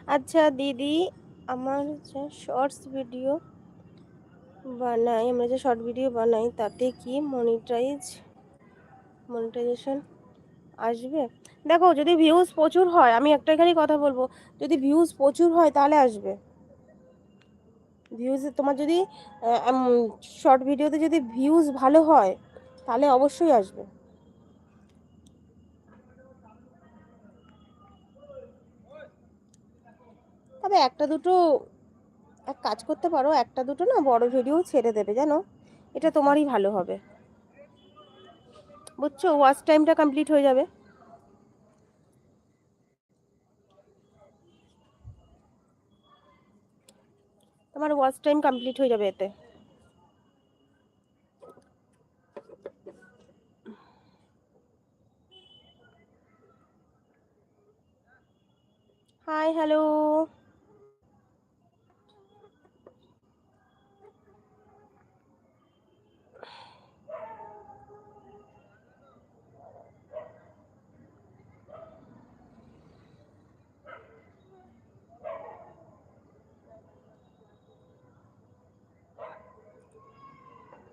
আচ্ছা দিদি, আমার যে শর্টস ভিডিও বানাই, আমরা যে শর্ট ভিডিও বানাই তাতে কি মনিটাইজেশন আসবে? দেখো, যদি ভিউজ প্রচুর হয়, আমি একটা খালি কথা বলবো, যদি ভিউজ প্রচুর হয় তাহলে আসবে। ভিউজ তোমার যদি শর্ট ভিডিওতে যদি ভিউজ ভালো হয় তাহলে অবশ্যই আসবে। তবে একটা দুটো এক কাজ করতে পারো, একটা দুটো না বড় ভিডিও ছেড়ে দেবে, জানো, এটা তোমারই ভালো হবে, বুঝছো? ওয়াচ টাইমটা কমপ্লিট হয়ে যাবে। তোমার ওয়াচ টাইম কমপ্লিট হয়ে যাবে এতে। High, hello.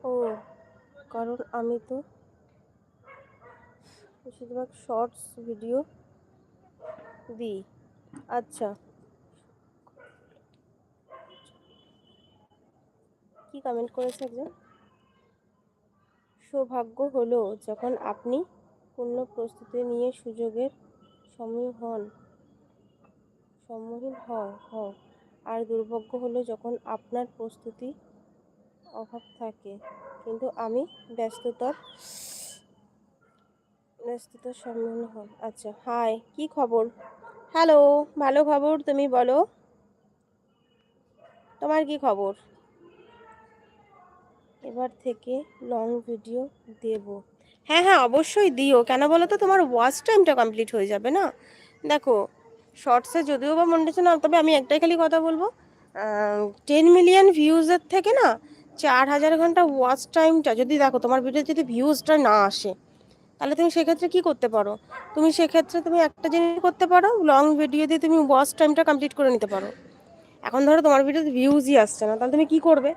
ও, কারণ আমি তো বেশিরভাগ শর্টস ভিডিও দিই। আচ্ছা, কি কমেন্ট করেছে একজন? সৌভাগ্য হলো যখন আপনি পূর্ণ প্রস্তুতি নিয়ে সুযোগের সম্মুখীন হও, আর দুর্ভাগ্য হলো যখন আপনার প্রস্তুতি অভাব থাকে। কিন্তু আমি ব্যস্ততার সম্মুখীন হন। আচ্ছা, হাই, কি খবর? হ্যালো, ভালো খবর, তুমি বলো, তোমার কি খবর? এবার থেকে লং ভিডিও দেব। হ্যাঁ হ্যাঁ, অবশ্যই দিও। কেন বলো তো, তোমার ওয়াচ টাইমটা কমপ্লিট হয়ে যাবে না। দেখো, শর্টসে যদিও বা মনিটাইজেশন না, তবে আমি একটাই খালি কথা বলবো, 10 মিলিয়ন ভিউজের থেকে না 4,000 ঘন্টা ওয়াচ টাইমটা, যদি দেখো তোমার ভিডিও যদি ভিউজটা না আসে, তাহলে তুমি সেক্ষেত্রে কি করতে পারো? তুমি একটা জিনিস করতে পারো, লং ভিডিও দিয়ে তুমি ওয়াচ টাইমটা কমপ্লিট করে নিতে পারো। এখন ধরো তোমার ভিডিওতে ভিউজই আসছে না, তাহলে তুমি কি করবে?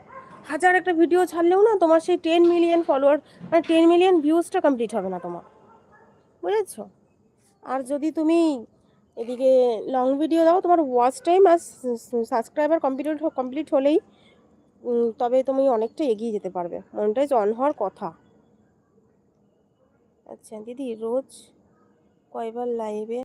হাজার একটা ভিডিও ছাড়লেও না তোমার সেই 10 মিলিয়ন ফলোয়ার, মানে 10 মিলিয়ন ভিউজটা কমপ্লিট হবে না তোমার, বুঝেছো? আর যদি তুমি এদিকে লং ভিডিও দাও, তোমার ওয়াচ টাইম আর সাবস্ক্রাইবার কমপ্লিট হলেই তবে তুমি অনেকটা এগিয়ে যেতে পারবে, মনিটাইজ অন হওয়ার কথা। আচ্ছা দিদি, রোজ কয়বার লাইভে